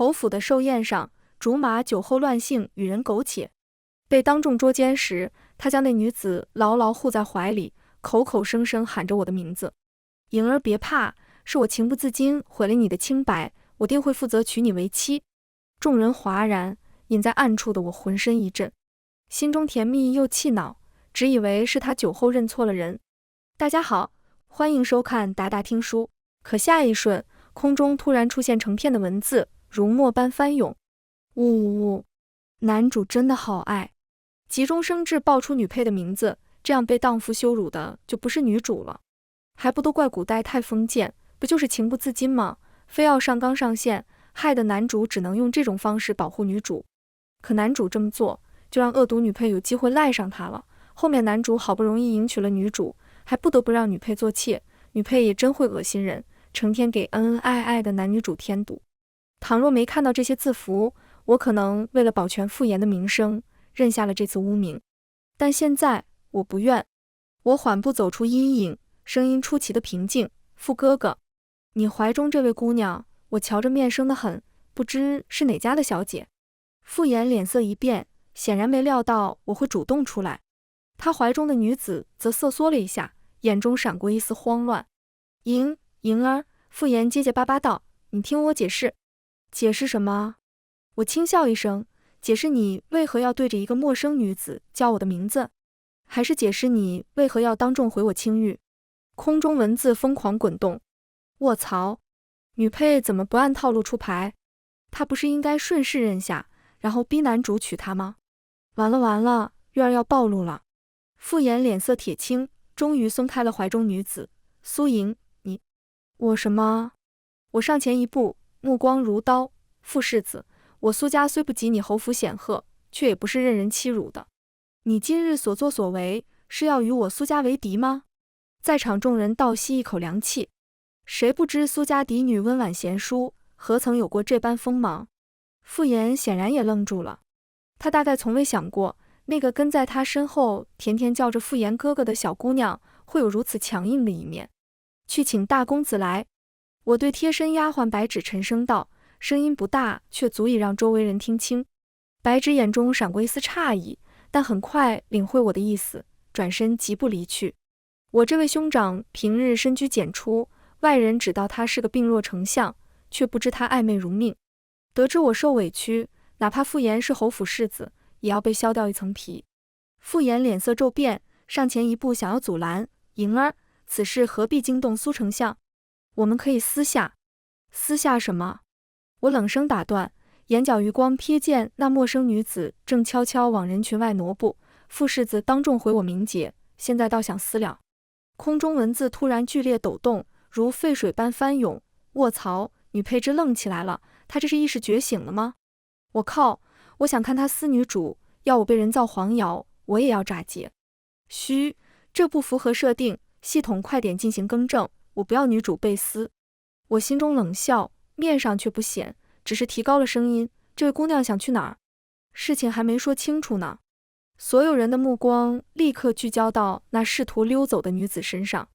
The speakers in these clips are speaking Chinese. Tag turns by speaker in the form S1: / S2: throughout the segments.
S1: 侯府的寿宴上，竹马酒后乱性，与人苟且。被当众捉奸时，他将那女子牢牢护在怀里，口口声声喊着我的名字。莹儿别怕，是我情不自禁毁了你的清白，我定会负责娶你为妻。众人哗然，隐在暗处的我浑身一震，心中甜蜜又气恼，只以为是他酒后认错了人。大家好，欢迎收看达达听书。可下一瞬，空中突然出现成片的文字，如墨般翻涌。呜呜呜，男主真的好爱！急中生智报出女配的名字，这样被荡妇羞辱的就不是女主了。还不都怪古代太封建，不就是情不自禁吗？非要上纲上线，害得男主只能用这种方式保护女主。可男主这么做，就让恶毒女配有机会赖上他了。后面男主好不容易迎娶了女主，还不得不让女配做妾，女配也真会恶心人，成天给恩恩爱爱的男女主添堵。倘若没看到这些字符，我可能为了保全傅炎的名声，认下了这次污名。但现在我不愿。我缓步走出阴影，声音出奇的平静：傅哥哥，你怀中这位姑娘，我瞧着面生得很，不知是哪家的小姐。傅炎脸色一变，显然没料到我会主动出来。他怀中的女子则瑟缩了一下，眼中闪过一丝慌乱。莹儿，傅炎结结巴巴道：你听我解释。解释什么？我轻笑一声，解释你为何要对着一个陌生女子叫我的名字，还是解释你为何要当众毁我清誉？空中文字疯狂滚动。卧槽，女配怎么不按套路出牌？她不是应该顺势认下，然后逼男主娶她吗？完了，月儿要暴露了。傅炎脸色铁青，终于松开了怀中女子。苏莹，我什么？我上前一步，目光如刀。傅世子，我苏家虽不及你侯府显赫，却也不是任人欺辱的。你今日所作所为，是要与我苏家为敌吗？在场众人倒吸一口凉气。谁不知苏家嫡女温婉贤淑，何曾有过这般锋芒？傅炎显然也愣住了，他大概从未想过，那个跟在他身后甜甜叫着傅炎哥哥的小姑娘，会有如此强硬的一面。去请大公子来。我对贴身丫鬟白芷沉声道，声音不大，却足以让周围人听清。白芷眼中闪过一丝诧异，但很快领会我的意思，转身疾步离去。我这位兄长平日深居简出，外人只道他是个病弱丞相，却不知他爱妹如命。得知我受委屈，哪怕傅炎是侯府世子，也要被削掉一层皮。傅炎脸色骤变，上前一步想要阻拦。莹儿，此事何必惊动苏丞相？我们可以私下。私下什么？我冷声打断，眼角余光瞥见那陌生女子正悄悄往人群外挪步。傅世子当众毁我名节，现在倒想私了。空中文字突然剧烈抖动，如沸水般翻涌。卧槽，女配之愣起来了，她这是意识觉醒了吗？我靠，我想看她撕女主，要我被人造黄谣，我也要炸劫。嘘，这不符合设定，系统快点进行更正，我不要女主被撕。我心中冷笑，面上却不显，只是提高了声音：这位姑娘想去哪儿？事情还没说清楚呢。所有人的目光立刻聚焦到那试图溜走的女子身上。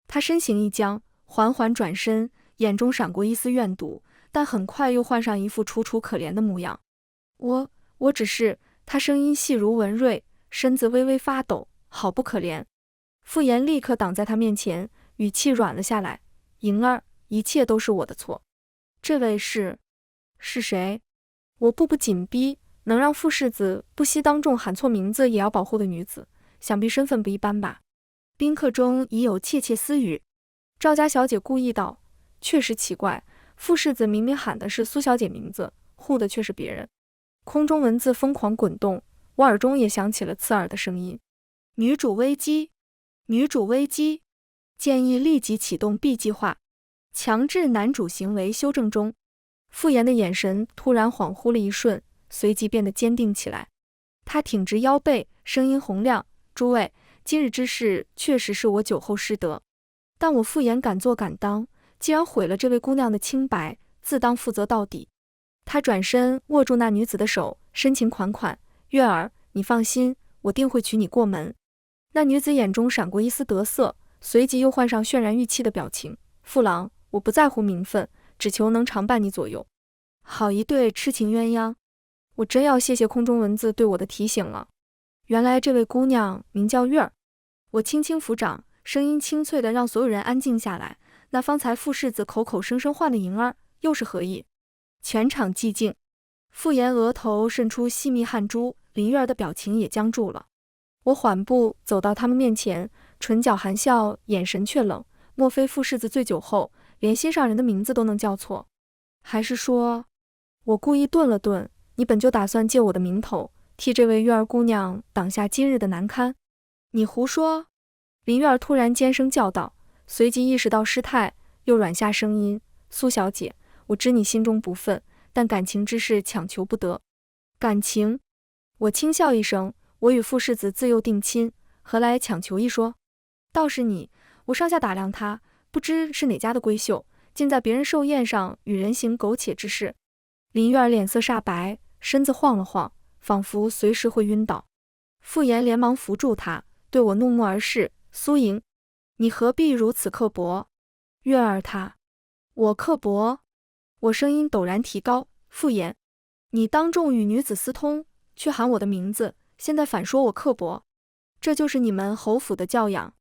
S1: 她身形一僵，缓缓转身，眼中闪过一丝怨毒，但很快又换上一副楚楚可怜的模样。我只是……她声音细如文瑞，身子微微发抖，好不可怜。傅炎立刻挡在她面前，语气软了下来：莹儿，一切都是我的错。这位是谁？我步步紧逼，能让傅世子不惜当众喊错名字也要保护的女子，想必身份不一般吧。宾客中已有窃窃私语。赵家小姐故意道：确实奇怪，傅世子明明喊的是苏小姐名字，护的却是别人。空中文字疯狂滚动，我耳中也响起了刺耳的声音：女主危机，女主危机，建议立即启动 B 计划，强制男主行为修正中。傅炎的眼神突然恍惚了一瞬，随即变得坚定起来。他挺直腰背，声音洪亮：诸位，今日之事确实是我酒后失德，但我傅炎敢做敢当，既然毁了这位姑娘的清白，自当负责到底。他转身握住那女子的手，深情款款：月儿，你放心，我定会娶你过门。那女子眼中闪过一丝得色，随即又换上渲然欲泣的表情：父郎，我不在乎名分，只求能常伴你左右。好一对痴情鸳鸯！我真要谢谢空中文字对我的提醒了。原来这位姑娘名叫月儿。我轻轻抚掌，声音清脆的让所有人安静下来。那方才傅世子口口声声唤的莹儿，又是何意？全场寂静。傅岩额头渗出细密汗珠，林月儿的表情也僵住了。我缓步走到他们面前，唇角含笑，眼神却冷。莫非傅世子醉酒后，连心上人的名字都能叫错？还是说……我故意顿了顿，你本就打算借我的名头，替这位月儿姑娘挡下今日的难堪？你胡说！林月儿突然尖声叫道，随即意识到失态，又软下声音：苏小姐，我知你心中不忿，但感情之事强求不得。感情？我轻笑一声，我与傅世子自幼定亲，何来强求一说？倒是你，我上下打量他，不知是哪家的闺秀，竟在别人寿宴上与人行苟且之事。林月儿脸色煞白，身子晃了晃，仿佛随时会晕倒。傅岩连忙扶住她，对我怒目而视：苏莹，你何必如此刻薄？月儿她……我刻薄？我声音陡然提高：傅岩，你当众与女子私通，却喊我的名字，现在反说我刻薄，这就是你们侯府的教养？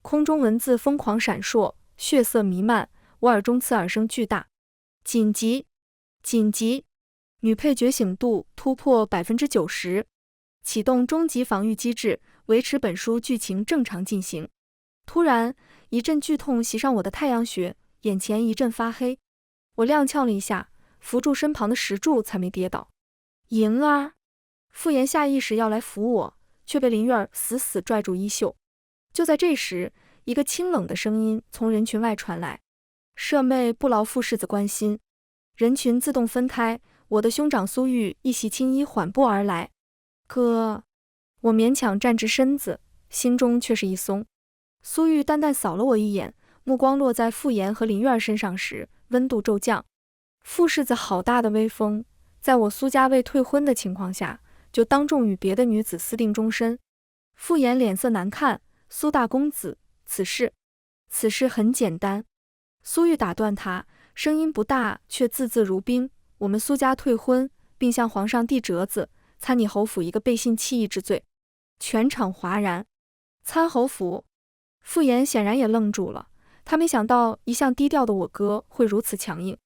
S1: 空中文字疯狂闪烁，血色弥漫，我耳中刺耳声巨大。紧急！紧急！女配觉醒度突破 90%， 启动终极防御机制，维持本书剧情正常进行。突然，一阵剧痛袭上我的太阳穴，眼前一阵发黑。我踉跄了一下，扶住身旁的石柱才没跌倒。莹儿！傅岩下意识要来扶我，却被林月儿死死拽住衣袖。就在这时，一个清冷的声音从人群外传来：舍妹不劳傅世子关心。人群自动分开，我的兄长苏玉一袭青衣缓步而来。哥，我勉强站直身子，心中却是一松。苏玉淡淡扫了我一眼，目光落在傅岩和林月儿身上时，温度骤降。傅世子好大的威风，在我苏家未退婚的情况下，就当众与别的女子私定终身。傅岩脸色难看：苏大公子，此事很简单。苏玉打断他，声音不大，却字字如冰：我们苏家退婚，并向皇上递折子，参你侯府一个背信弃义之罪。全场哗然。参侯府？傅岩显然也愣住了，他没想到一向低调的我哥会如此强硬。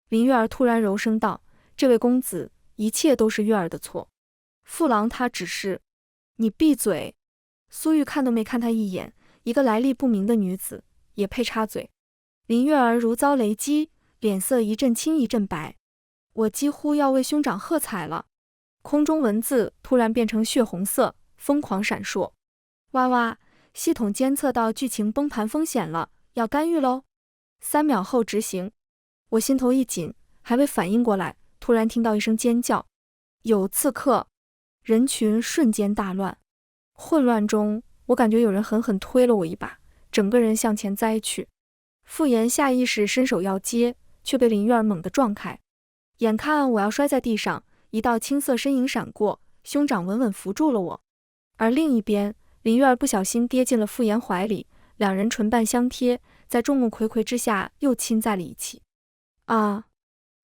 S1: 林月儿突然柔声道：这位公子，一切都是月儿的错。父郎他只是……你闭嘴！苏玉看都没看他一眼，一个来历不明的女子，也配插嘴？林月儿如遭雷击，脸色一阵青一阵白。我几乎要为兄长喝彩了。空中文字突然变成血红色，疯狂闪烁。哇哇！系统监测到剧情崩盘风险了，要干预喽！3秒后执行。我心头一紧，还未反应过来，突然听到一声尖叫：有刺客！人群瞬间大乱。混乱中，我感觉有人狠狠推了我一把，整个人向前栽去。傅岩下意识伸手要接，却被林月儿猛地撞开。眼看我要摔在地上，一道青色身影闪过，兄长稳稳扶住了我。而另一边，林月儿不小心跌进了傅岩怀里，两人唇瓣相贴，在众目睽睽之下又亲在了一起。啊！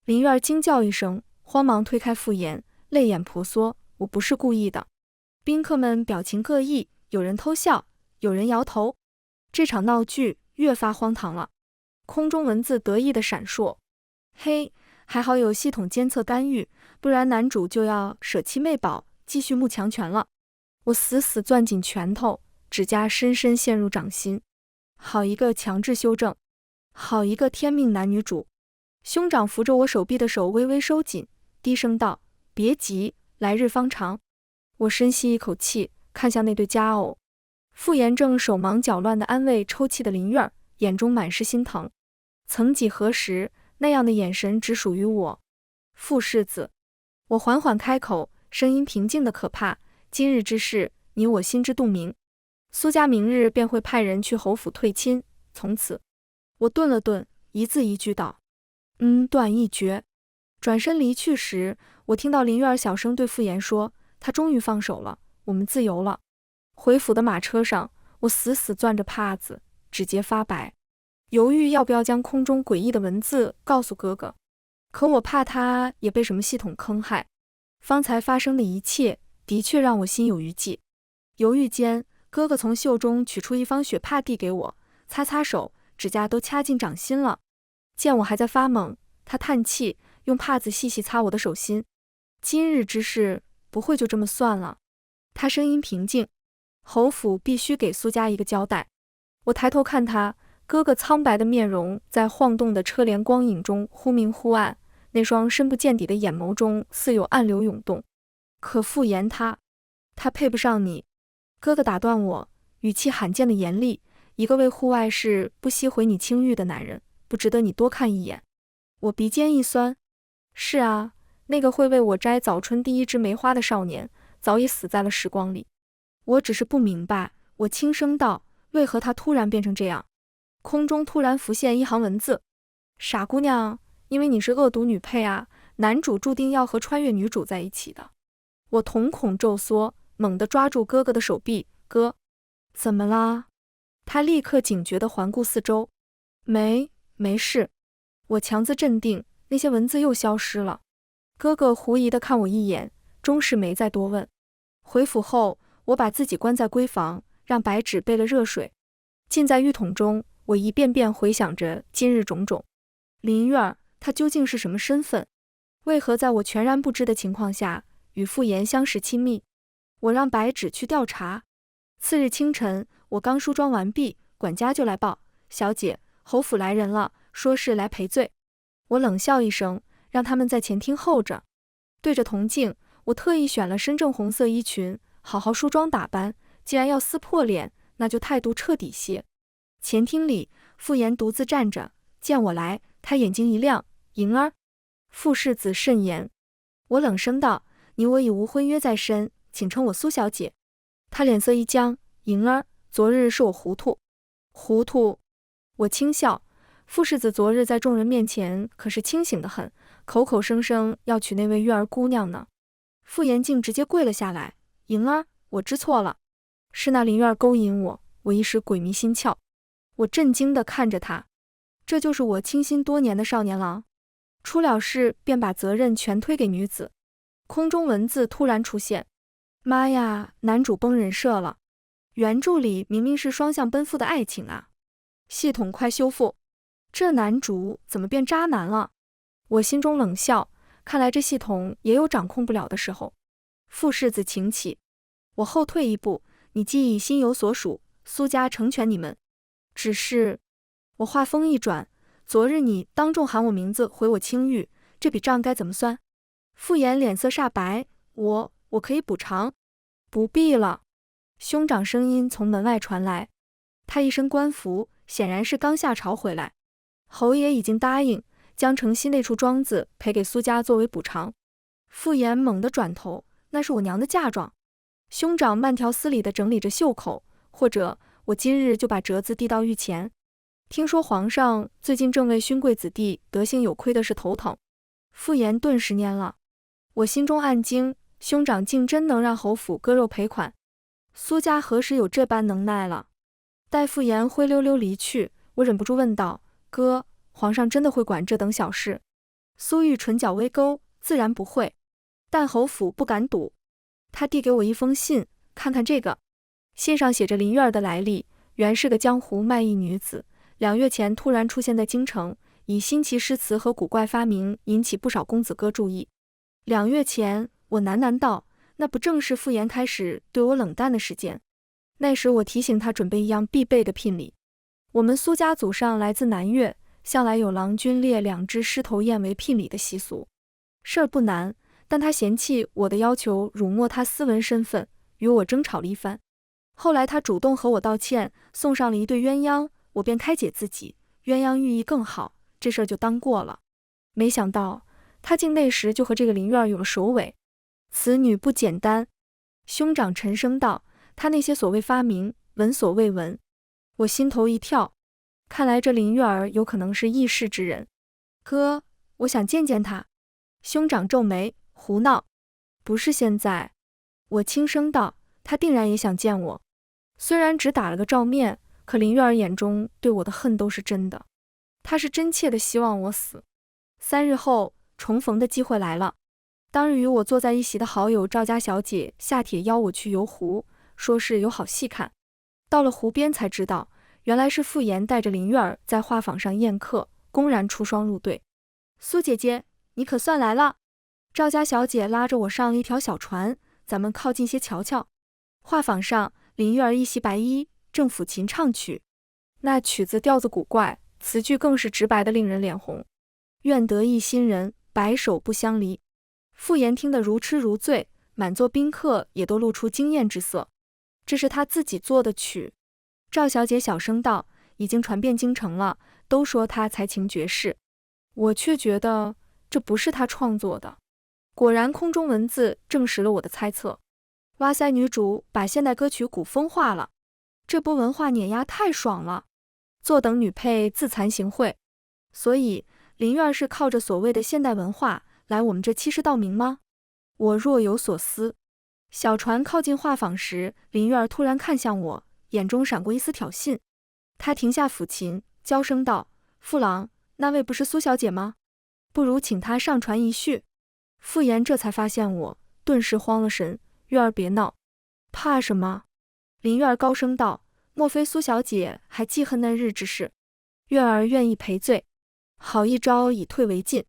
S1: 林月儿惊叫一声，慌忙推开傅岩，泪眼婆娑：我不是故意的。宾客们表情各异，有人偷笑，有人摇头。这场闹剧越发荒唐了。空中文字得意的闪烁：嘿，还好有系统监测干预，不然男主就要舍弃媚宝，继续慕强权了。我死死攥紧拳头，指甲深深陷入掌心。好一个强制修正，好一个天命男女主。兄长扶着我手臂的手微微收紧，低声道：别急，来日方长。我深吸一口气，看向那对佳偶。傅岩正手忙脚乱地安慰抽泣的林月儿，眼中满是心疼。曾几何时，那样的眼神只属于我。傅世子，我缓缓开口，声音平静的可怕：今日之事，你我心知肚明。苏家明日便会派人去侯府退亲，从此……我顿了顿，一字一句道：断一绝。转身离去时，我听到林月儿小声对傅岩说：他终于放手了，我们自由了。回府的马车上，我死死攥着帕子，指节发白，犹豫要不要将空中诡异的文字告诉哥哥。可我怕他也被什么系统坑害。方才发生的一切的确让我心有余悸。犹豫间，哥哥从袖中取出一方雪帕递给我，擦擦手，指甲都掐进掌心了。见我还在发懵，他叹气，用帕子细细擦我的手心。今日之事不会就这么算了。他声音平静，侯府必须给苏家一个交代。我抬头看他，哥哥苍白的面容在晃动的车帘光影中忽明忽暗，那双深不见底的眼眸中似有暗流涌动。可复言他配不上你。哥哥打断我，语气罕见的严厉，一个为户外事不惜毁你清誉的男人，不值得你多看一眼。我鼻尖一酸，是啊，那个会为我摘早春第一枝梅花的少年，早已死在了时光里。我只是不明白，我轻声道，为何他突然变成这样？空中突然浮现一行文字：傻姑娘，因为你是恶毒女配啊，男主注定要和穿越女主在一起的。我瞳孔骤缩，猛地抓住哥哥的手臂，哥，怎么啦？他立刻警觉地环顾四周。没事。我强自镇定，那些文字又消失了。哥哥狐疑地看我一眼，终是没再多问。回府后，我把自己关在闺房，让白芷备了热水，浸在浴桶中，我一遍遍回想着今日种种。林月儿，她究竟是什么身份？为何在我全然不知的情况下，与傅言相识亲密？我让白芷去调查。次日清晨，我刚梳妆完毕，管家就来报：小姐，侯府来人了，说是来赔罪。我冷笑一声，让他们在前厅候着。对着铜镜，我特意选了深正红色衣裙，好好梳妆打扮。既然要撕破脸，那就态度彻底些。前厅里，傅言独自站着，见我来，他眼睛一亮：莹儿。傅世子慎言。我冷声道：你我已无婚约在身，请称我苏小姐。他脸色一僵：莹儿，昨日是我糊涂。糊涂？我轻笑。傅世子昨日在众人面前可是清醒得很，口口声声要娶那位月儿姑娘呢。傅言竟直接跪了下来：莹儿，我知错了，是那林月儿勾引我。我一时鬼迷心窍。我震惊地看着他，这就是我倾心多年的少年郎，出了事便把责任全推给女子。空中文字突然出现：妈呀，男主崩人设了，原著里明明是双向奔赴的爱情啊，系统快修复，这男主怎么变渣男了？我心中冷笑，看来这系统也有掌控不了的时候。傅世子请起。我后退一步：你既已心有所属，苏家成全你们。只是……我话锋一转：昨日你当众喊我名字，毁我清誉，这笔账该怎么算？傅言脸色煞白：我可以补偿。不必了。兄长声音从门外传来，他一身官服，显然是刚下朝回来。侯爷已经答应将城西那处庄子赔给苏家作为补偿。傅言猛地转头：那是我娘的嫁妆。兄长慢条斯理地整理着袖口，或者我今日就把折子递到御前。听说皇上最近正为勋贵子弟德行有亏的事头疼。傅言顿时蔫了。我心中暗惊，兄长竟真能让侯府割肉赔款，苏家何时有这般能耐了？待傅言灰溜溜离去，我忍不住问道：哥，皇上真的会管这等小事？苏玉唇角微勾，自然不会，但侯府不敢赌。他递给我一封信，看看这个。信上写着林月儿的来历，原是个江湖卖艺女子，2月前突然出现在京城，以新奇诗词和古怪发明引起不少公子哥注意。2月前，我喃喃道，那不正是傅言开始对我冷淡的时间？那时我提醒他准备一样必备的聘礼。我们苏家祖上来自南越，向来有郎君列2只狮头雁为聘礼的习俗。事儿不难，但他嫌弃我的要求辱没他斯文身份，与我争吵了一番。后来他主动和我道歉，送上了一对鸳鸯，我便开解自己，鸳鸯寓意更好，这事儿就当过了。没想到他竟那时就和这个林月儿有了首尾，此女不简单。兄长沉声道：他那些所谓发明，闻所未闻。我心头一跳，看来这林月儿有可能是异世之人。哥，我想见见他。兄长皱眉：胡闹，不是现在。我轻声道：他定然也想见我，虽然只打了个照面，可林月儿眼中对我的恨都是真的，他是真切的希望我死。3日后，重逢的机会来了。当日与我坐在一席的好友赵家小姐下帖邀我去游湖，说是有好戏看。到了湖边才知道，原来是傅岩带着林月儿在画舫上宴客，公然出双入对。苏姐姐，你可算来了。赵家小姐拉着我上了一条小船，咱们靠近些瞧瞧。画舫上，林月儿一袭白衣，正抚琴唱曲。那曲子调子古怪，词句更是直白的令人脸红。愿得一心人，白首不相离。傅岩听得如痴如醉，满座宾客也都露出惊艳之色。这是他自己做的曲。赵小姐小声道，已经传遍京城了，都说他才情绝世。我却觉得这不是他创作的。果然空中文字证实了我的猜测。哇塞，女主把现代歌曲古风化了，这波文化碾压太爽了。坐等女配自惭形秽。所以林月儿是靠着所谓的现代文化来我们这欺世盗名吗？我若有所思。小船靠近画舫时，林月儿突然看向我，眼中闪过一丝挑衅。她停下抚琴，娇声道：傅郎，那位不是苏小姐吗？不如请她上船一叙。傅岩这才发现我，顿时慌了神。月儿别闹。怕什么？林月儿高声道：莫非苏小姐还记恨那日之事？月儿愿意赔罪。好一招以退为进。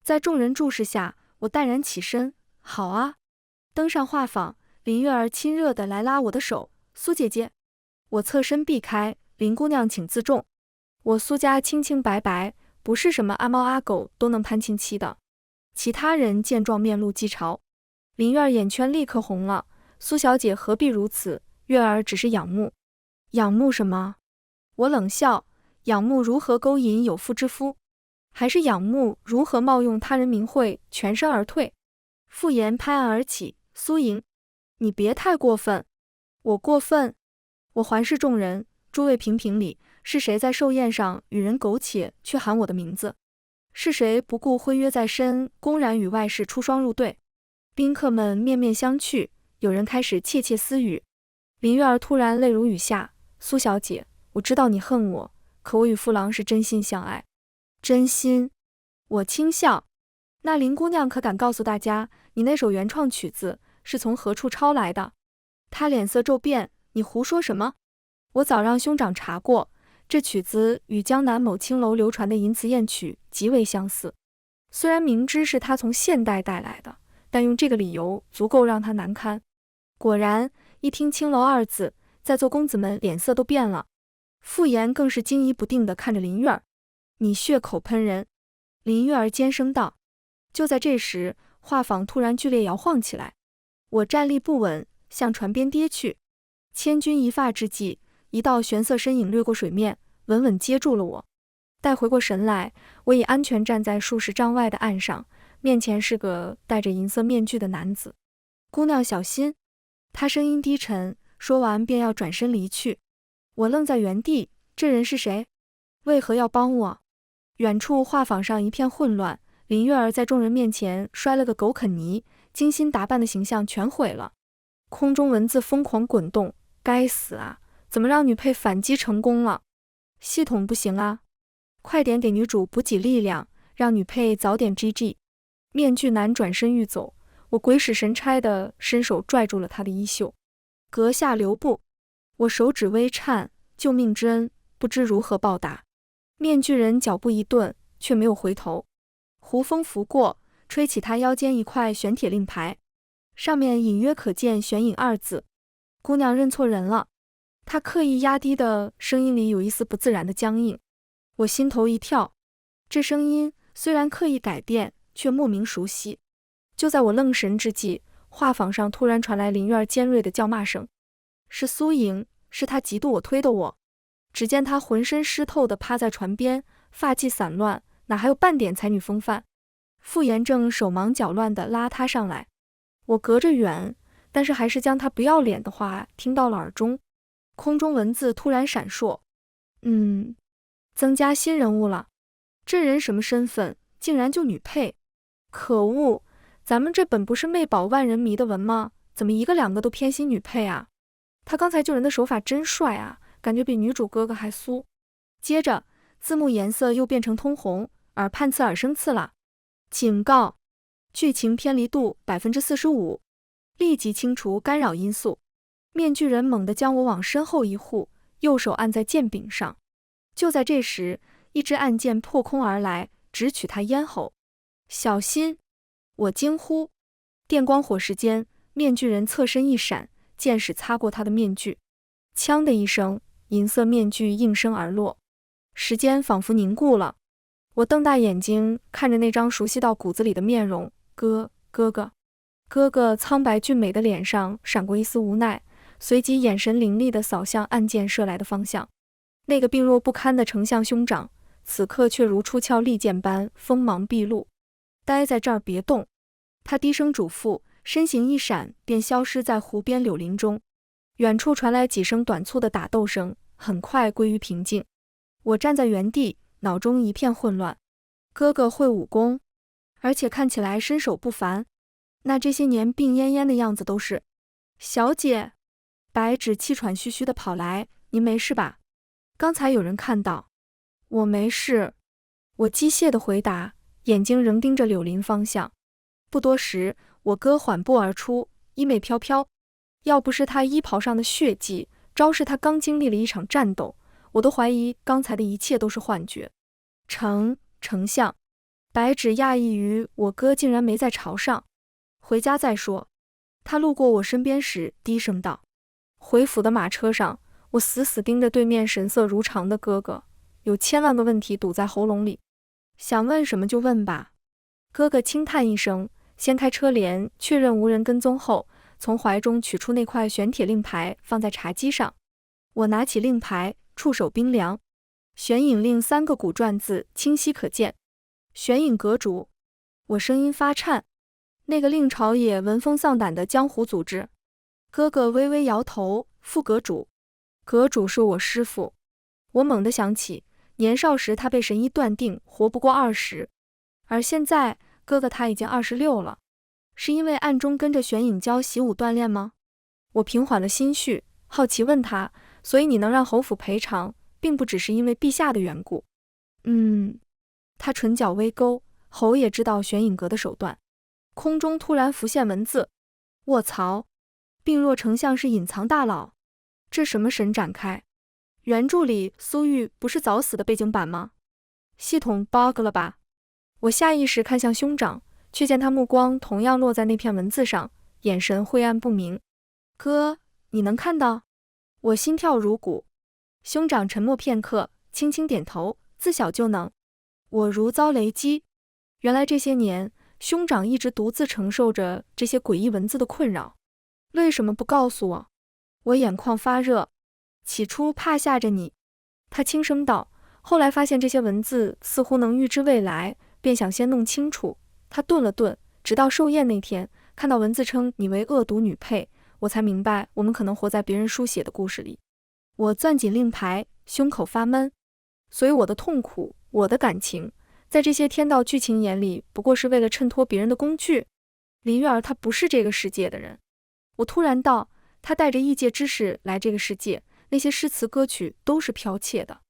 S1: 在众人注视下，我淡然起身。好啊。登上画舫，林月儿亲热地来拉我的手。苏姐姐。我侧身避开。林姑娘请自重。我苏家清清白白，不是什么阿猫阿狗都能攀亲戚的。其他人见状面露讥嘲。林月儿眼圈立刻红了。苏小姐何必如此？月儿只是仰慕。仰慕什么？我冷笑。仰慕如何勾引有妇之夫？还是仰慕如何冒用他人名讳全身而退？傅岩拍案而起。苏莹，你别太过分。我过分？我环视众人，诸位评评理，是谁在寿宴上与人苟且却喊我的名字？是谁不顾婚约在身，公然与外士出双入对？宾客们面面相觑，有人开始窃窃私语。林月儿突然泪如雨下。苏小姐，我知道你恨我，可我与傅郎是真心相爱。真心？我轻笑。那林姑娘可敢告诉大家，你那首原创曲子是从何处抄来的？她脸色骤变。你胡说什么？我早让兄长查过，这曲子与江南某青楼流传的淫词艳曲极为相似。虽然明知是他从现代带来的，但用这个理由足够让他难堪。果然，一听青楼二字，在座公子们脸色都变了。傅岩更是惊疑不定地看着林月儿。你血口喷人。林月儿尖声道。就在这时，画舫突然剧烈摇晃起来，我站立不稳，向船边跌去。千钧一发之际，一道玄色身影掠过水面，稳稳接住了我。待回过神来，我已安全站在数十丈外的岸上，面前是个戴着银色面具的男子。姑娘小心。他声音低沉，说完便要转身离去。我愣在原地，这人是谁？为何要帮我？远处画舫上一片混乱，林月儿在众人面前摔了个狗啃泥，精心打扮的形象全毁了。空中文字疯狂滚动。该死啊，怎么让女配反击成功了？系统不行啊，快点给女主补给力量，让女配早点 GG。 面具男转身欲走，我鬼使神差的伸手拽住了他的衣袖。阁下留步。我手指微颤，救命之恩不知如何报答。面具人脚步一顿，却没有回头。胡风拂过，吹起他腰间一块玄铁令牌，上面隐约可见玄隐二字。姑娘认错人了。她刻意压低的声音里有一丝不自然的僵硬。我心头一跳，这声音虽然刻意改变，却莫名熟悉。就在我愣神之际，画舫上突然传来林月儿尖锐的叫骂声。是苏莹，是她嫉妒我推的我。只见她浑身湿透的趴在船边，发髻散乱，哪还有半点才女风范。傅岩正手忙脚乱地拉她上来，我隔着远，但是还是将他不要脸的话听到了耳中。空中文字突然闪烁。增加新人物了。这人什么身份？竟然就女配。可恶，咱们这本不是媚宝万人迷的文吗？怎么一个两个都偏心女配啊？他刚才救人的手法真帅啊，感觉比女主哥哥还酥。接着字幕颜色又变成通红，耳畔刺耳生刺了。警告：剧情偏离度45%，立即清除干扰因素。面具人猛地将我往身后一护，右手按在剑柄上。就在这时，一支暗箭破空而来，直取他咽喉。小心！我惊呼。电光火石间，面具人侧身一闪，箭矢擦过他的面具。锵的一声，银色面具应声而落。时间仿佛凝固了。我瞪大眼睛看着那张熟悉到骨子里的面容，哥哥。哥哥苍白俊美的脸上闪过一丝无奈，随即眼神凌厉地扫向暗箭射来的方向。那个病弱不堪的丞相兄长，此刻却如出鞘利剑般锋芒毕露。待在这儿别动，他低声嘱咐，身形一闪便消失在湖边柳林中。远处传来几声短促的打斗声，很快归于平静。我站在原地，脑中一片混乱。哥哥会武功，而且看起来身手不凡，那这些年病恹恹的样子都是……小姐，白芷气喘吁吁地跑来，您没事吧？刚才有人看到。我没事，我机械地回答，眼睛仍盯着柳林方向。不多时，我哥缓步而出，衣袂飘飘。要不是他衣袍上的血迹昭示他刚经历了一场战斗，我都怀疑刚才的一切都是幻觉。丞相，白芷讶异于我哥竟然没在朝上。回家再说。他路过我身边时低声道。回府的马车上，我死死盯着对面神色如常的哥哥，有千万个问题堵在喉咙里。想问什么就问吧。哥哥轻叹一声，掀开车帘确认无人跟踪后，从怀中取出那块玄铁令牌放在茶几上。我拿起令牌，触手冰凉。玄影令3个古篆字清晰可见。玄影阁主。我声音发颤。那个令朝野闻风丧胆的江湖组织。哥哥微微摇头，副阁主。阁主是我师父。我猛地想起，年少时他被神医断定活不过20，而现在哥哥他已经26了。是因为暗中跟着玄影教习武锻炼吗？我平缓了心绪，好奇问他，所以你能让侯府赔偿，并不只是因为陛下的缘故。他唇角微勾，侯也知道玄影阁的手段。空中突然浮现文字，卧槽，病弱丞相是隐藏大佬，这什么神展开？原著里苏玉不是早死的背景板吗？系统 bug 了吧？我下意识看向兄长，却见他目光同样落在那片文字上，眼神晦暗不明。哥，你能看到？我心跳如鼓。兄长沉默片刻，轻轻点头，自小就能。我如遭雷击。原来这些年，兄长一直独自承受着这些诡异文字的困扰。为什么不告诉我？我眼眶发热。起初怕吓着你，他轻声道，后来发现这些文字似乎能预知未来，便想先弄清楚。他顿了顿，直到寿宴那天，看到文字称你为恶毒女配，我才明白我们可能活在别人书写的故事里。我攥紧令牌，胸口发闷。所以我的痛苦，我的感情，在这些天道剧情眼里，不过是为了衬托别人的工具。林月儿她不是这个世界的人。我突然道，她带着异界知识来这个世界，那些诗词歌曲都是剽窃的。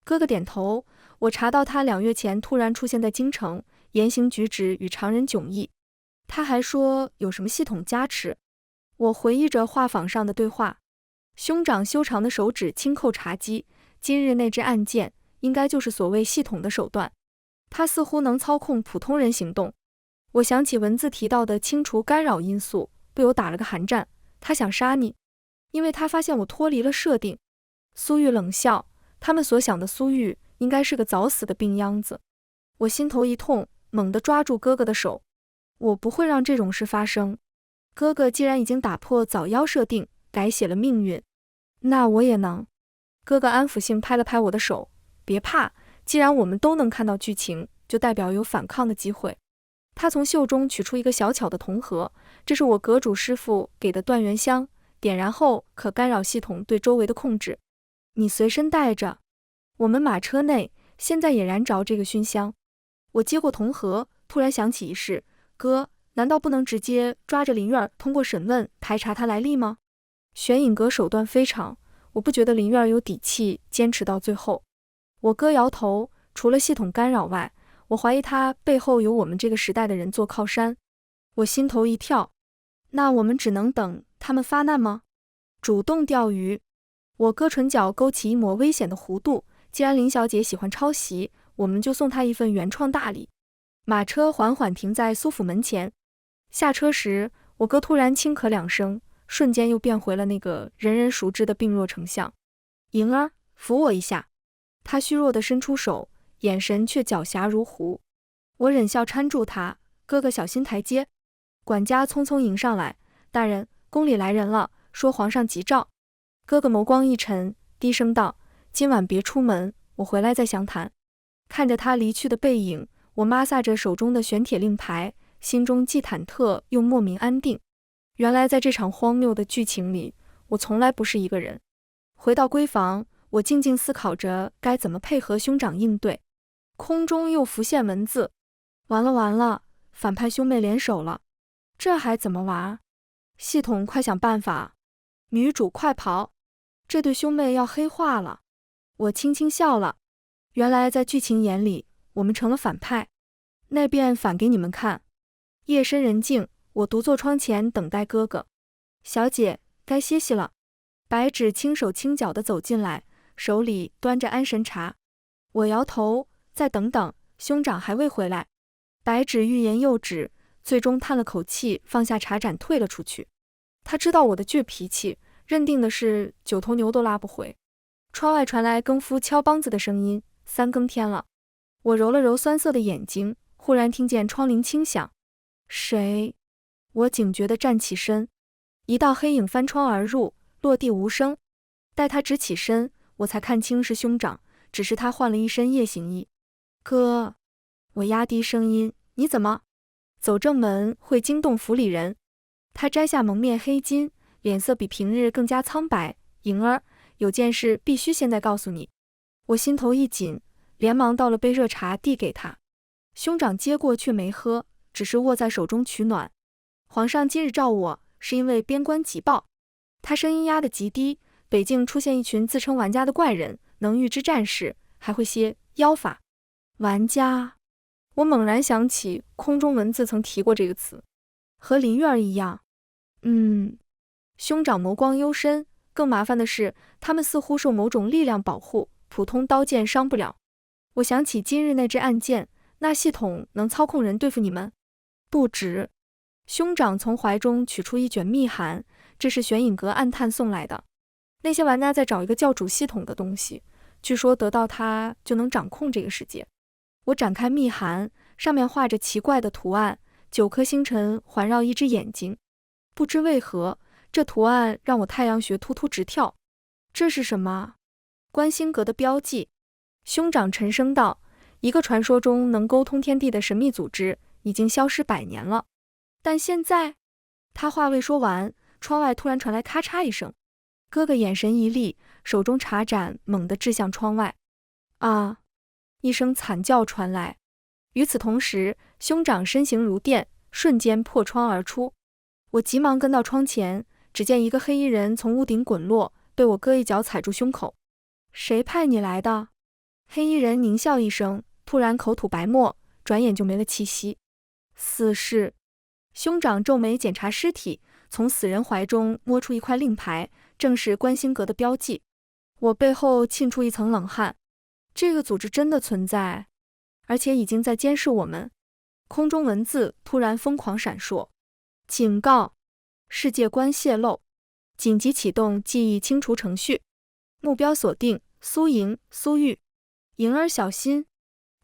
S1: 哥哥点头，我查到他2月前突然出现在京城，言行举止与常人迥异。他还说有什么系统加持。我回忆着画舫上的对话。兄长修长的手指轻扣茶几，今日那支暗箭应该就是所谓系统的手段。他似乎能操控普通人行动。我想起文字提到的清除干扰因素，不由打了个寒战。他想杀你，因为他发现我脱离了设定。苏玉冷笑，他们所想的苏玉应该是个早死的病秧子。我心头一痛，猛地抓住哥哥的手。我不会让这种事发生。哥哥既然已经打破早夭设定，改写了命运，那我也能。哥哥安抚性拍了拍我的手，别怕，既然我们都能看到剧情，就代表有反抗的机会。他从袖中取出一个小巧的铜盒，这是我阁主师傅给的断元香，点燃后可干扰系统对周围的控制。你随身带着。我们马车内现在也燃着这个熏香。我接过铜盒，突然想起一事，哥，难道不能直接抓着林月儿通过审问排查他来历吗？玄影阁手段非常，我不觉得林月儿有底气坚持到最后。我哥摇头，除了系统干扰外，我怀疑他背后有我们这个时代的人做靠山。我心头一跳，那我们只能等他们发难吗？主动钓鱼。我割唇角勾起一抹危险的弧度，既然林小姐喜欢抄袭，我们就送她一份原创大礼。马车缓缓停在苏府门前，下车时，我哥突然轻咳2声，瞬间又变回了那个人人熟知的病弱丞相。莹儿，扶我一下。他虚弱地伸出手，眼神却狡黠如狐。我忍笑搀住他，哥哥小心台阶。管家匆匆迎上来，大人，宫里来人了，说皇上急召。哥哥眸光一沉，低声道，今晚别出门，我回来再详谈。看着他离去的背影，我抹撒着手中的玄铁令牌，心中既忐忑又莫名安定。原来在这场荒谬的剧情里，我从来不是一个人。回到闺房，我静静思考着该怎么配合兄长应对。空中又浮现文字，完了，反派兄妹联手了，这还怎么玩？系统快想办法，女主快跑，这对兄妹要黑化了。我轻轻笑了，原来在剧情眼里，我们成了反派，那便反给你们看。夜深人静，我独坐窗前等待哥哥。小姐，该歇息了。白芷轻手轻脚地走进来，手里端着安神茶。我摇头，再等等，兄长还未回来。白芷欲言又止，最终叹了口气，放下茶盏退了出去。他知道我的倔脾气，认定的是9头牛都拉不回。窗外传来更夫敲梆子的声音，3更天了。我揉了揉酸涩的眼睛，忽然听见窗棂轻响。谁？我警觉地站起身，一道黑影翻窗而入，落地无声。待他直起身，我才看清是兄长，只是他换了一身夜行衣。哥，我压低声音，你怎么？走正门会惊动府里人。他摘下蒙面黑巾，脸色比平日更加苍白。莹儿，有件事必须现在告诉你。我心头一紧，连忙倒了杯热茶递给他。兄长接过却没喝，只是握在手中取暖。皇上今日召我，是因为边关急报。他声音压得极低，北境出现一群自称玩家的怪人，能预知战事，还会些妖法。玩家？我猛然想起空中文字曾提过这个词，和林月儿一样。兄长眸光幽深，更麻烦的是，他们似乎受某种力量保护，普通刀剑伤不了。我想起今日那只暗箭，那系统能操控人对付你们？不止。兄长从怀中取出一卷密函，这是玄隐阁暗探送来的。那些玩家在找一个叫主系统的东西，据说得到它就能掌控这个世界。我展开密函，上面画着奇怪的图案，9颗星辰环绕一只眼睛。不知为何，这图案让我太阳穴突突直跳。这是什么？观星阁的标记。兄长沉声道，一个传说中能沟通天地的神秘组织，已经消失100年了。但现在……他话未说完，窗外突然传来咔嚓一声。哥哥眼神一厉，手中茶盏猛地掷向窗外。啊！一声惨叫传来。与此同时，兄长身形如电，瞬间破窗而出。我急忙跟到窗前，只见一个黑衣人从屋顶滚落，被我哥一脚踩住胸口。谁派你来的？黑衣人狞笑一声，突然口吐白沫，转眼就没了气息。死士。兄长皱眉检查尸体，从死人怀中摸出一块令牌，正是观星阁的标记。我背后沁出一层冷汗。这个组织真的存在，而且已经在监视我们。空中文字突然疯狂闪烁，警告！世界观泄露，紧急启动记忆清除程序，目标锁定苏莹、苏玉。莹儿小心！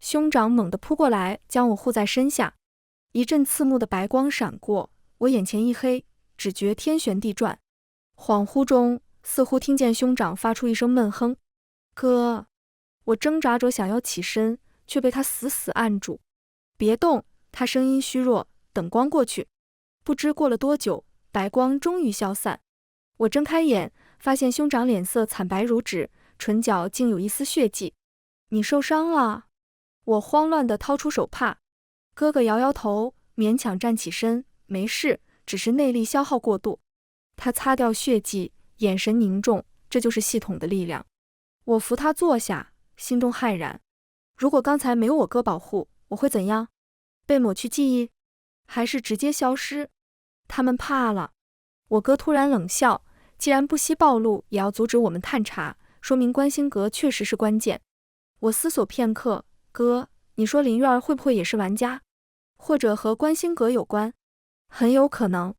S1: 兄长猛地扑过来，将我护在身下。一阵刺目的白光闪过，我眼前一黑，只觉天旋地转。恍惚中，似乎听见兄长发出一声闷哼。哥！我挣扎着想要起身，却被他死死按住。别动！他声音虚弱，等光过去。不知过了多久，白光终于消散。我睁开眼，发现兄长脸色惨白如纸，唇角竟有一丝血迹。你受伤了？我慌乱地掏出手帕。哥哥摇摇头，勉强站起身，没事，只是内力消耗过度。他擦掉血迹，眼神凝重，这就是系统的力量。我扶他坐下，心中骇然。如果刚才没有我哥保护，我会怎样？被抹去记忆，还是直接消失？他们怕了。我哥突然冷笑，既然不惜暴露也要阻止我们探查，说明关心阁确实是关键。我思索片刻，哥，你说林苑会不会也是玩家？或者和关心阁有关？很有可能。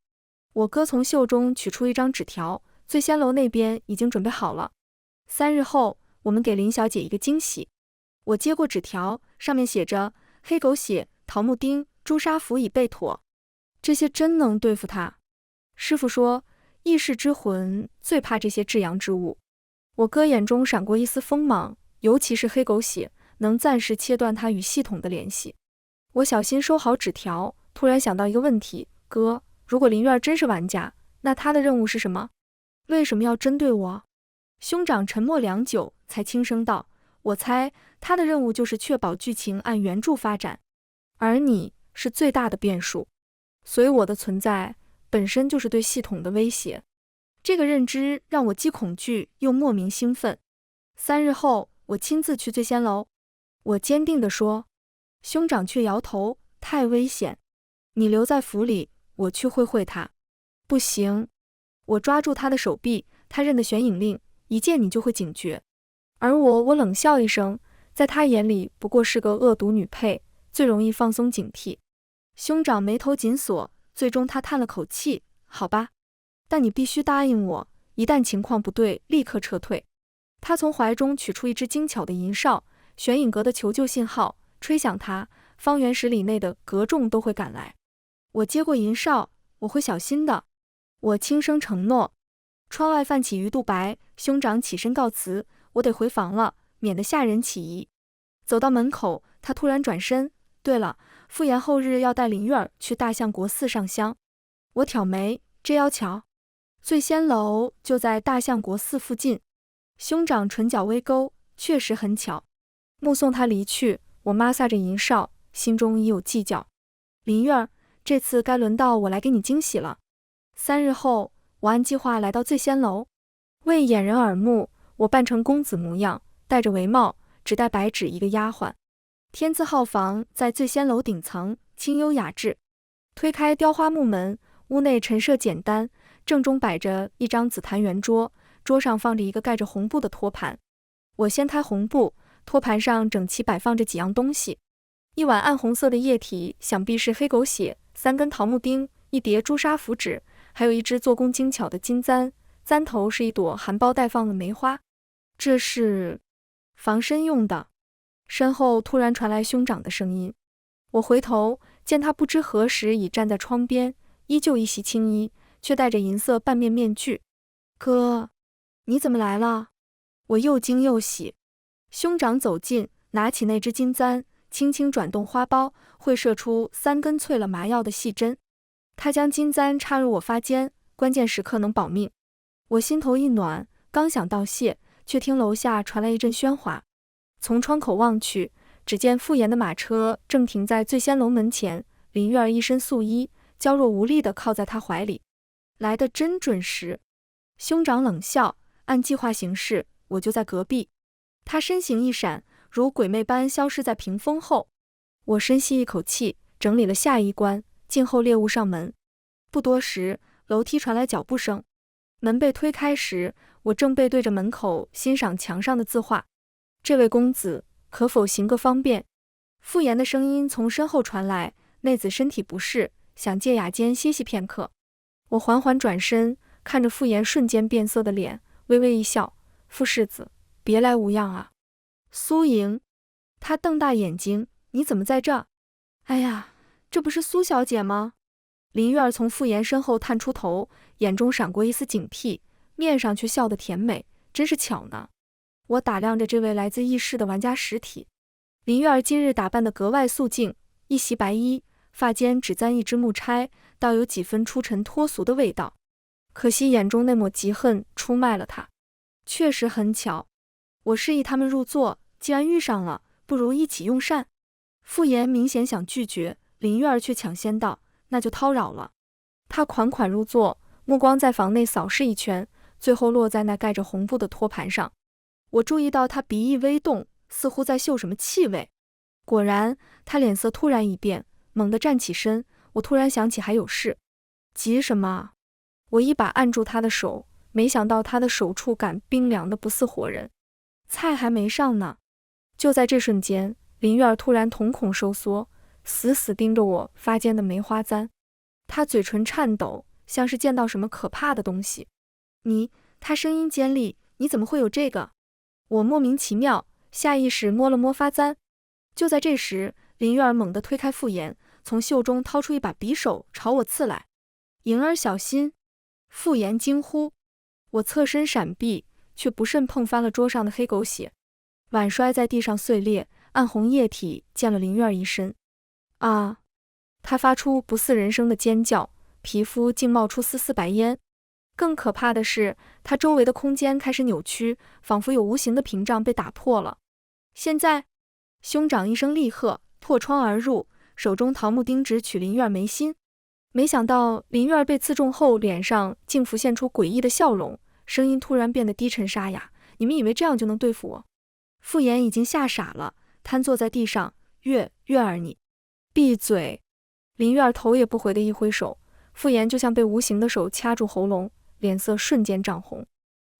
S1: 我哥从袖中取出一张纸条，醉仙楼那边已经准备好了。3日后，我们给林小姐一个惊喜。我接过纸条，上面写着黑狗血、桃木钉、朱砂符已备妥。这些真能对付他？师傅说，异世之魂最怕这些至阳之物。我哥眼中闪过一丝锋芒，尤其是黑狗血，能暂时切断他与系统的联系。我小心收好纸条，突然想到一个问题，哥，如果林苑真是玩家，那他的任务是什么？为什么要针对我？兄长沉默良久，才轻声道，我猜他的任务就是确保剧情按原著发展，而你是最大的变数，所以我的存在本身就是对系统的威胁。这个认知让我既恐惧又莫名兴奋。3日后，我亲自去醉仙楼。我坚定地说。兄长却摇头，太危险。你留在府里，我去会会他。不行。我抓住他的手臂，他认得玄影令，一见你就会警觉。而我冷笑一声，在他眼里不过是个恶毒女配，最容易放松警惕。兄长眉头紧锁，最终他叹了口气，好吧，但你必须答应我，一旦情况不对，立刻撤退。他从怀中取出一只精巧的银哨，玄影阁的求救信号，吹响它，方圆10里内的阁众都会赶来。我接过银哨，我会小心的。我轻声承诺。窗外泛起鱼肚白，兄长起身告辞，我得回房了，免得下人起疑。走到门口，他突然转身，对了，傅言后日要带林苑去大相国寺上香。我挑眉，这要巧？醉仙楼就在大相国寺附近。兄长唇角微勾，确实很巧。目送他离去，我抹撒着银哨，心中已有计较。林苑，这次该轮到我来给你惊喜了。3日后，我按计划来到醉仙楼。为掩人耳目，我扮成公子模样，戴着帷帽，只带白纸一个丫鬟。天字号房在醉仙楼顶层，清幽雅致。推开雕花木门，屋内陈设简单，正中摆着一张紫檀圆桌，桌上放着一个盖着红布的托盘。我掀开红布，托盘上整齐摆放着几样东西。一碗暗红色的液体，想必是黑狗血；3根桃木钉，一叠朱砂符纸，还有一只做工精巧的金簪，簪头是一朵含苞待放的梅花。这是防身用的。身后突然传来兄长的声音，我回头见他不知何时已站在窗边，依旧一袭青衣，却戴着银色半面面具。哥，你怎么来了？我又惊又喜。兄长走近，拿起那只金簪，轻轻转动花苞，会射出3根淬了麻药的细针。他将金簪插入我发间，关键时刻能保命。我心头一暖，刚想道谢，却听楼下传来一阵喧哗。从窗口望去，只见傅言的马车正停在醉仙楼门前，林苑一身素衣，娇弱无力地靠在他怀里。来得真准时。兄长冷笑，按计划行事，我就在隔壁。他身形一闪，如鬼魅般消失在屏风后。我深吸一口气，整理了下一关，静候猎物上门。不多时，楼梯传来脚步声。门被推开时，我正背对着门口欣赏墙上的字画。这位公子，可否行个方便？傅言的声音从身后传来，内子身体不适，想借雅间歇息片刻。我缓缓转身，看着傅言瞬间变色的脸，微微一笑，傅世子，别来无恙啊。苏莹，他瞪大眼睛，你怎么在这？哎呀，这不是苏小姐吗？林苑从傅言身后探出头，眼中闪过一丝警惕，面上却笑得甜美，真是巧呢。我打量着这位来自异世的玩家实体。林苑今日打扮得格外素净，一袭白衣，发间只簪一支木钗，倒有几分出尘脱俗的味道。可惜眼中那抹嫉恨出卖了她。确实很巧，我示意他们入座，既然遇上了，不如一起用膳。傅言明显想拒绝，林苑却抢先道，那就叨扰了。他款款入座，目光在房内扫视一圈，最后落在那盖着红布的托盘上。我注意到他鼻翼微动，似乎在嗅什么气味。果然，他脸色突然一变，猛地站起身。我突然想起还有事。急什么？我一把按住他的手，没想到他的手触感冰凉的不似活人。菜还没上呢。就在这瞬间，林月儿突然瞳孔收缩，死死盯着我发间的梅花簪。他嘴唇颤抖，像是见到什么可怕的东西。他声音尖利，你怎么会有这个？我莫名其妙，下意识摸了摸发簪。就在这时，林月儿猛地推开傅岩，从袖中掏出一把匕首朝我刺来。莹儿小心！傅岩惊呼。我侧身闪避，却不慎碰翻了桌上的黑狗血，碗摔在地上碎裂，暗红液体溅了林月儿一身。啊！她发出不似人声的尖叫，皮肤竟冒出丝丝白烟。更可怕的是，她周围的空间开始扭曲，仿佛有无形的屏障被打破了。现在！兄长一声厉喝，破窗而入，手中桃木钉直取林月儿眉心。没想到林月儿被刺中后，脸上竟浮现出诡异的笑容，声音突然变得低沉沙哑。你们以为这样就能对付我？傅岩已经吓傻了，瘫坐在地上。月儿你闭嘴！林月儿头也不回的一挥手，傅岩就像被无形的手掐住喉咙，脸色瞬间涨红。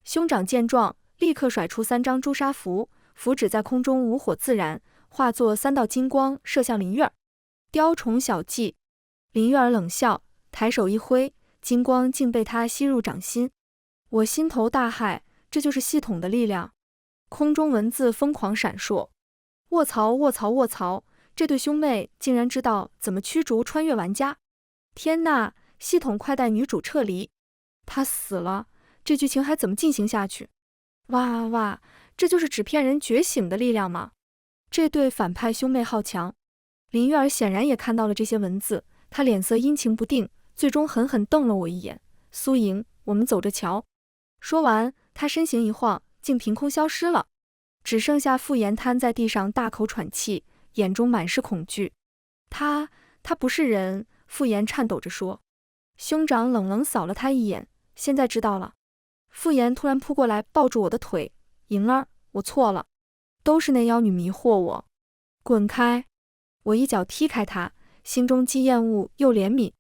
S1: 兄长见状，立刻甩出3张朱砂符，符纸在空中无火自燃，化作3道金光射向林月儿。雕虫小技！林月儿冷笑，抬手一挥，金光竟被他吸入掌心。我心头大骇，这就是系统的力量。空中文字疯狂闪烁。卧槽卧槽卧槽！这对兄妹竟然知道怎么驱逐穿越玩家！天哪！系统快带女主撤离！他死了，这剧情还怎么进行下去？哇哇！这就是纸片人觉醒的力量吗？这对反派兄妹好强！林月儿显然也看到了这些文字，她脸色阴晴不定，最终狠狠瞪了我一眼。苏莹，我们走着瞧。说完，她身形一晃，竟凭空消失了，只剩下傅岩瘫在地上大口喘气，眼中满是恐惧。他不是人，傅岩颤抖着说。兄长冷冷扫了他一眼，现在知道了。傅岩突然扑过来抱住我的腿，莹儿，我错了，都是那妖女迷惑我，滚开！我一脚踢开他，心中既厌恶又怜悯。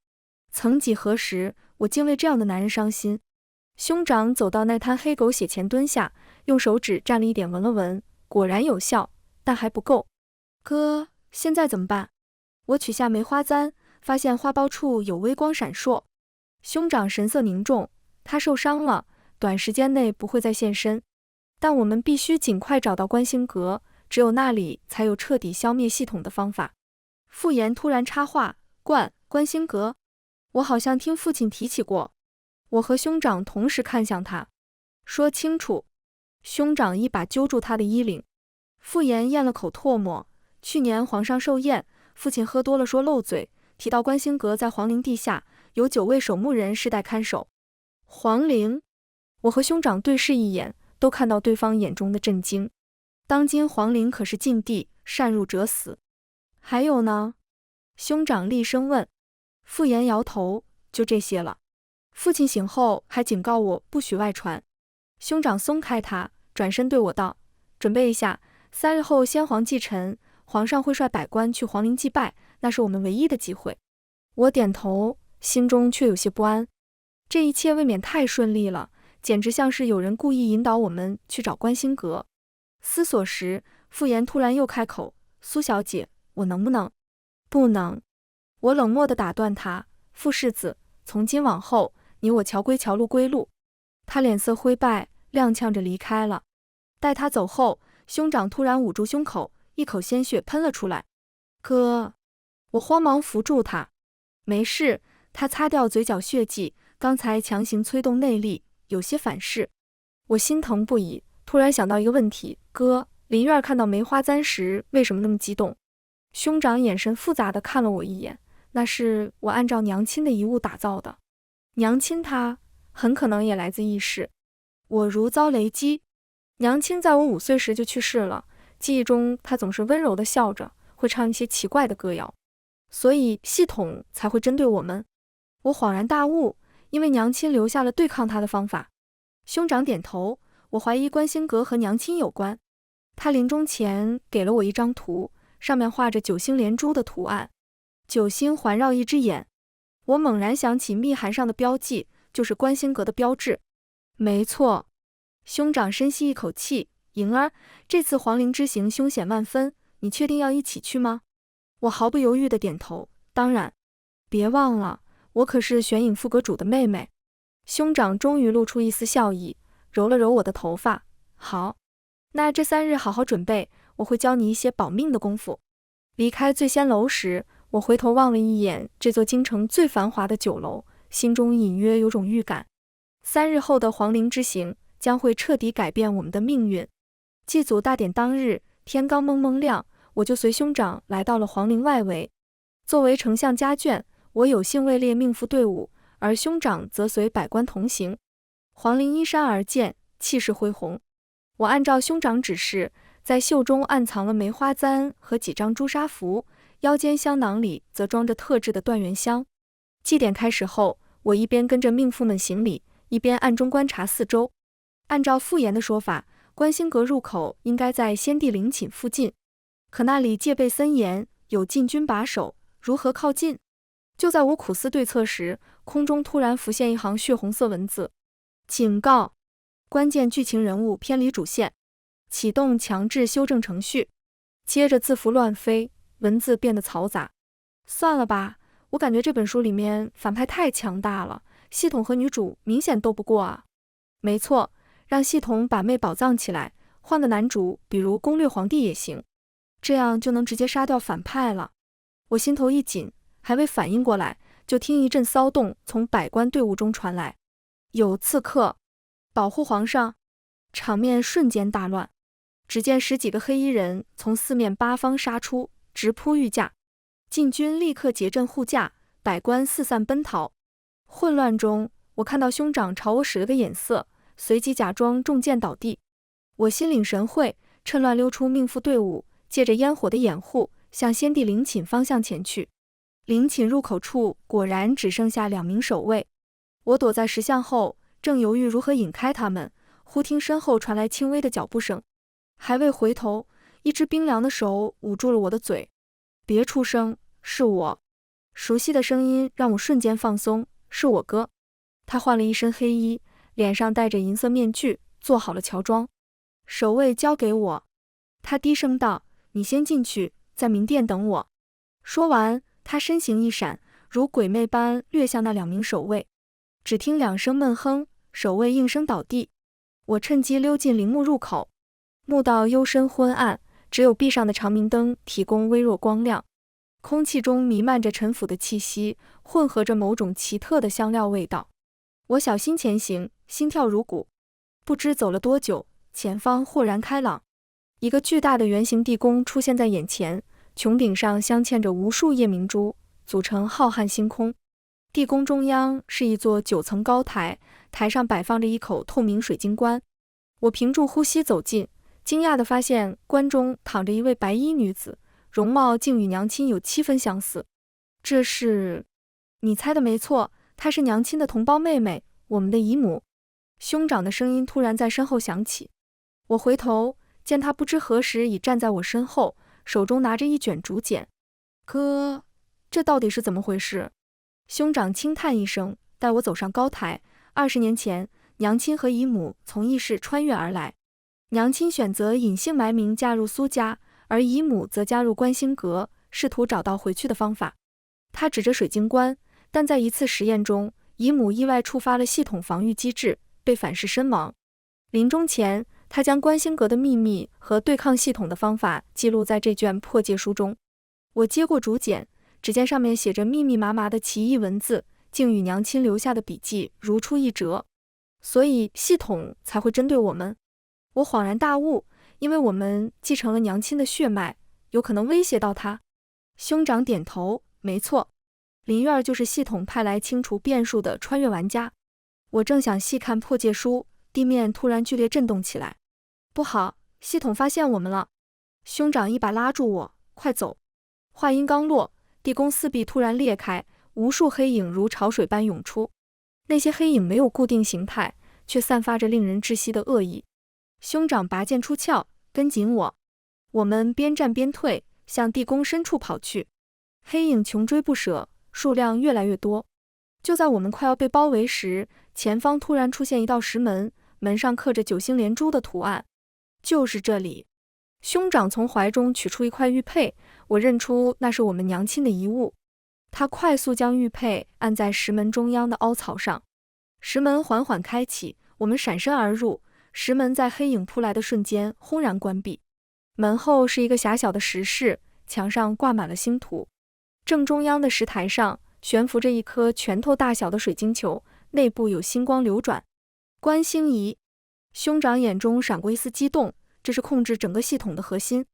S1: 曾几何时，我竟为这样的男人伤心。兄长走到那滩黑狗血前蹲下，用手指蘸了一点闻了闻，果然有效，但还不够。哥，现在怎么办？我取下梅花簪，发现花苞处有微光闪烁。兄长神色凝重，他受伤了，短时间内不会再现身，但我们必须尽快找到观星阁，只有那里才有彻底消灭系统的方法。傅岩突然插话，观星阁，我好像听父亲提起过。我和兄长同时看向他，说清楚。兄长一把揪住他的衣领。傅岩咽了口唾沫，去年皇上寿宴，父亲喝多了说漏嘴，提到观星阁在皇陵地下，有9位守墓人世代看守。皇陵？我和兄长对视一眼，都看到对方眼中的震惊。当今皇陵可是禁地，擅入者死。还有呢？兄长厉声问。傅岩摇头，就这些了。父亲醒后还警告我不许外传。兄长松开他，转身对我道，准备一下，3日后先皇继承，皇上会率百官去皇陵祭拜，那是我们唯一的机会。我点头，心中却有些不安。这一切未免太顺利了，简直像是有人故意引导我们去找观星阁。思索时，傅岩突然又开口，苏小姐，我能不能？不能。我冷漠地打断他，傅世子，从今往后，你我桥归桥，路归路。他脸色灰败，踉跄着离开了。待他走后，兄长突然捂住胸口，一口鲜血喷了出来。哥！我慌忙扶住他。没事，他擦掉嘴角血迹，刚才强行催动内力，有些反噬。我心疼不已，突然想到一个问题，哥，林月看到梅花簪时为什么那么激动？兄长眼神复杂地看了我一眼，那是我按照娘亲的遗物打造的。娘亲她很可能也来自异世。我如遭雷击。娘亲在我5岁时就去世了，记忆中她总是温柔地笑着，会唱一些奇怪的歌谣，所以系统才会针对我们。我恍然大悟，因为娘亲留下了对抗她的方法。兄长点头，我怀疑观星阁和娘亲有关。他临终前给了我一张图，上面画着9星连珠的图案，9星环绕一只眼。我猛然想起密函上的标记，就是观星阁的标志。没错。兄长深吸一口气，莹儿，这次皇陵之行凶险万分，你确定要一起去吗？我毫不犹豫地点头，当然。别忘了，我可是玄影副阁主的妹妹。兄长终于露出一丝笑意，揉了揉我的头发。好，那这3日好好准备，我会教你一些保命的功夫。离开醉仙楼时，我回头望了一眼这座京城最繁华的酒楼，心中隐约有种预感。3日后的皇陵之行将会彻底改变我们的命运。祭祖大典当日，天刚蒙蒙亮，我就随兄长来到了皇陵外围。作为丞相家眷，我有幸位列命妇队伍，而兄长则随百官同行。皇陵依山而建，气势恢宏。我按照兄长指示，在袖中暗藏了梅花簪和几张朱砂符，腰间香囊里则装着特制的断元香。祭典开始后，我一边跟着命妇们行礼，一边暗中观察四周。按照傅言的说法，观星阁入口应该在先帝陵寝附近，可那里戒备森严，有禁军把守，如何靠近？就在我苦思对策时，空中突然浮现一行血红色文字：警告，关键剧情人物偏离主线，启动强制修正程序。接着字符乱飞，文字变得嘈杂。算了吧，我感觉这本书里面反派太强大了，系统和女主明显斗不过啊。没错，让系统把妹宝藏起来，换个男主，比如攻略皇帝也行，这样就能直接杀掉反派了。我心头一紧，还未反应过来，就听一阵骚动从百官队伍中传来，有刺客，保护皇上！场面瞬间大乱，只见10几个黑衣人从四面八方杀出，直扑御驾。禁军立刻结阵护驾，百官四散奔逃。混乱中，我看到兄长朝我使了个眼色，随即假装中箭倒地。我心领神会，趁乱溜出命妇队伍，借着烟火的掩护，向先帝陵寝方向前去。陵寝入口处果然只剩下2名守卫。我躲在石像后，正犹豫如何引开他们，忽听身后传来轻微的脚步声。还未回头，一只冰凉的手捂住了我的嘴。别出声，是我。熟悉的声音让我瞬间放松，是我哥。他换了一身黑衣，脸上戴着银色面具，做好了乔装。守卫交给我。他低声道，你先进去，在明殿等我。说完，他身形一闪，如鬼魅般掠向那2名守卫。只听2声闷哼，守卫应声倒地。我趁机溜进陵墓入口。墓道幽深昏暗，只有壁上的长明灯提供微弱光亮。空气中弥漫着陈腐的气息，混合着某种奇特的香料味道。我小心前行，心跳如鼓。不知走了多久，前方豁然开朗，一个巨大的圆形地宫出现在眼前，穹顶上镶嵌着无数夜明珠，组成浩瀚星空。地宫中央是一座9层高台，台上摆放着一口透明水晶棺。我屏住呼吸走近，惊讶地发现棺中躺着一位白衣女子，容貌竟与娘亲有7分相似。这是……你猜的没错，她是娘亲的同胞妹妹，我们的姨母。兄长的声音突然在身后响起。我回头，见他不知何时已站在我身后，手中拿着一卷竹简。哥，这到底是怎么回事？兄长轻叹一声，带我走上高台。20年前，娘亲和姨母从异世穿越而来。娘亲选择隐姓埋名嫁入苏家，而姨母则加入观星阁，试图找到回去的方法。她指着水晶棺，但在一次实验中，姨母意外触发了系统防御机制，被反噬身亡。临终前，她将观星阁的秘密和对抗系统的方法记录在这卷破戒书中。我接过竹简，只见上面写着密密麻麻的奇异文字，竟与娘亲留下的笔记如出一辙。所以系统才会针对我们。我恍然大悟，因为我们继承了娘亲的血脉，有可能威胁到她。兄长点头，没错，林院就是系统派来清除变数的穿越玩家。我正想细看破戒书，地面突然剧烈震动起来。不好，系统发现我们了！兄长一把拉住我，快走！话音刚落，地宫四壁突然裂开，无数黑影如潮水般涌出。那些黑影没有固定形态，却散发着令人窒息的恶意。兄长拔剑出鞘，跟紧我。我们边战边退，向地宫深处跑去。黑影穷追不舍，数量越来越多。就在我们快要被包围时，前方突然出现一道石门，门上刻着9星连珠的图案。就是这里。兄长从怀中取出一块玉佩，我认出那是我们娘亲的遗物。他快速将玉佩按在石门中央的凹槽上，石门缓缓开启，我们闪身而入。石门在黑影扑来的瞬间轰然关闭。门后是一个狭小的石室，墙上挂满了星图。正中央的石台上悬浮着一颗拳头大小的水晶球，内部有星光流转。观星仪，兄长眼中闪过一丝激动，这是控制整个系统的核心。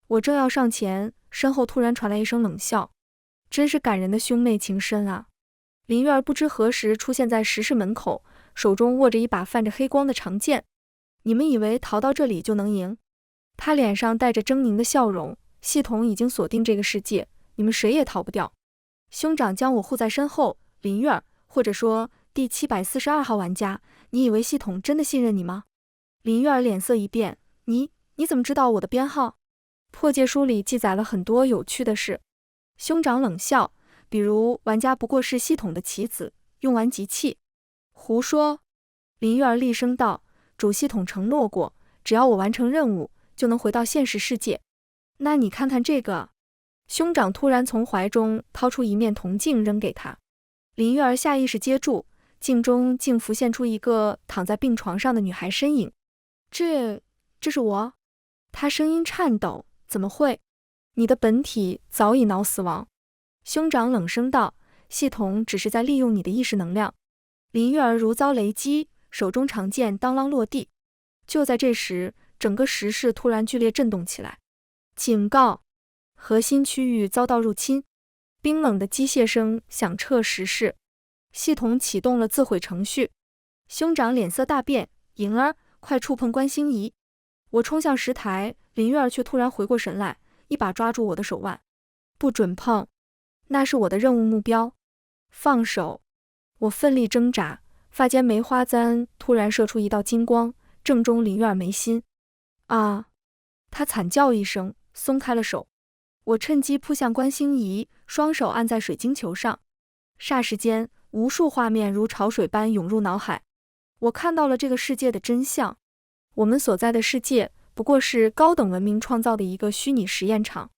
S1: 我正要上前，身后突然传来一声冷笑，真是感人的兄妹情深啊！林月儿不知何时出现在石室门口，手中握着一把泛着黑光的长剑。你们以为逃到这里就能赢？他脸上带着狰狞的笑容，系统已经锁定这个世界，你们谁也逃不掉。兄长将我护在身后，林月儿，或者说第742号玩家，你以为系统真的信任你吗？林月儿脸色一变，你怎么知道我的编号？破解书里记载了很多有趣的事。兄长冷笑，比如玩家不过是系统的棋子，用完即弃。胡说！林月儿厉声道，主系统承诺过，只要我完成任务，就能回到现实世界。那你看看这个。兄长突然从怀中掏出一面铜镜扔给他。林月儿下意识接住，镜中竟浮现出一个躺在病床上的女孩身影。这是我？她声音颤抖，怎么会？你的本体早已脑死亡。兄长冷声道，系统只是在利用你的意识能量。林月儿如遭雷击，手中长剑当啷落地。就在这时，整个石室突然剧烈震动起来。警告！核心区域遭到入侵。冰冷的机械声响彻石室。系统启动了自毁程序。兄长脸色大变，莹儿，快触碰观星仪！我冲向石台，林月儿却突然回过神来，一把抓住我的手腕。不准碰，那是我的任务目标。放手！我奋力挣扎，发间梅花簪突然射出一道金光，正中林月儿眉心。啊！她惨叫一声，松开了手。我趁机扑向观星仪，双手按在水晶球上。霎时间，无数画面如潮水般涌入脑海。我看到了这个世界的真相。我们所在的世界不过是高等文明创造的一个虚拟实验场。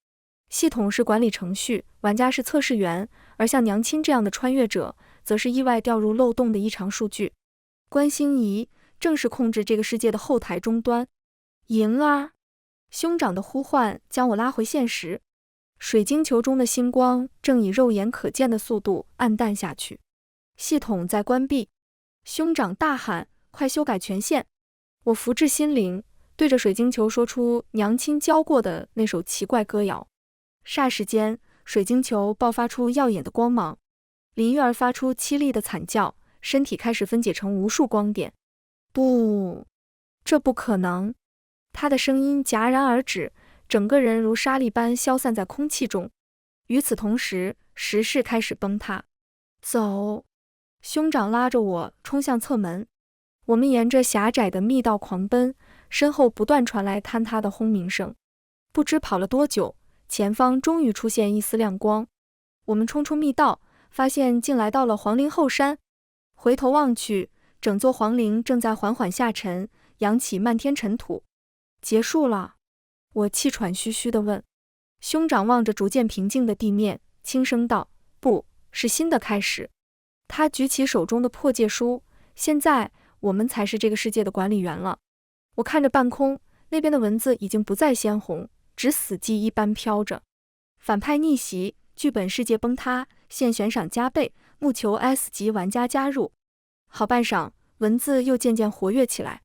S1: 系统是管理程序，玩家是测试员，而像娘亲这样的穿越者，则是意外掉入漏洞的异常数据。观星仪正是控制这个世界的后台终端。莹儿！兄长的呼唤将我拉回现实。水晶球中的星光正以肉眼可见的速度暗淡下去。系统在关闭。兄长大喊，快修改权限！我福至心灵，对着水晶球说出娘亲教过的那首奇怪歌谣。霎时间，水晶球爆发出耀眼的光芒。林月儿发出凄厉的惨叫，身体开始分解成无数光点。不，这不可能！她的声音戛然而止，整个人如沙粒般消散在空气中。与此同时，石室开始崩塌。走！兄长拉着我冲向侧门。我们沿着狭窄的密道狂奔，身后不断传来坍塌的轰鸣声。不知跑了多久，前方终于出现一丝亮光。我们冲出密道，发现竟来到了皇陵后山。回头望去，整座皇陵正在缓缓下沉，扬起漫天尘土。结束了？我气喘吁吁地问。兄长望着逐渐平静的地面，轻声道：“不，是新的开始。”他举起手中的破戒书，现在我们才是这个世界的管理员了。我看着半空，那边的文字已经不再鲜红，只死寂一般飘着。反派逆袭，剧本世界崩塌，现悬赏加倍，务求 S 级玩家加入。好半晌，文字又渐渐活跃起来。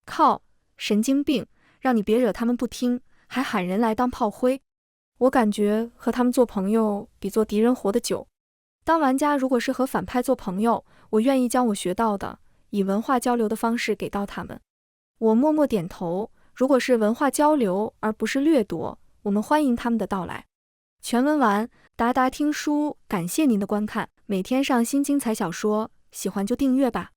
S1: 靠，神经病，让你别惹他们不听，还喊人来当炮灰。我感觉和他们做朋友比做敌人活得久。当玩家如果是和反派做朋友，我愿意将我学到的，以文化交流的方式给到他们。我默默点头，如果是文化交流而不是掠夺，我们欢迎他们的到来。全文完，达达听书，感谢您的观看，每天上新精彩小说，喜欢就订阅吧。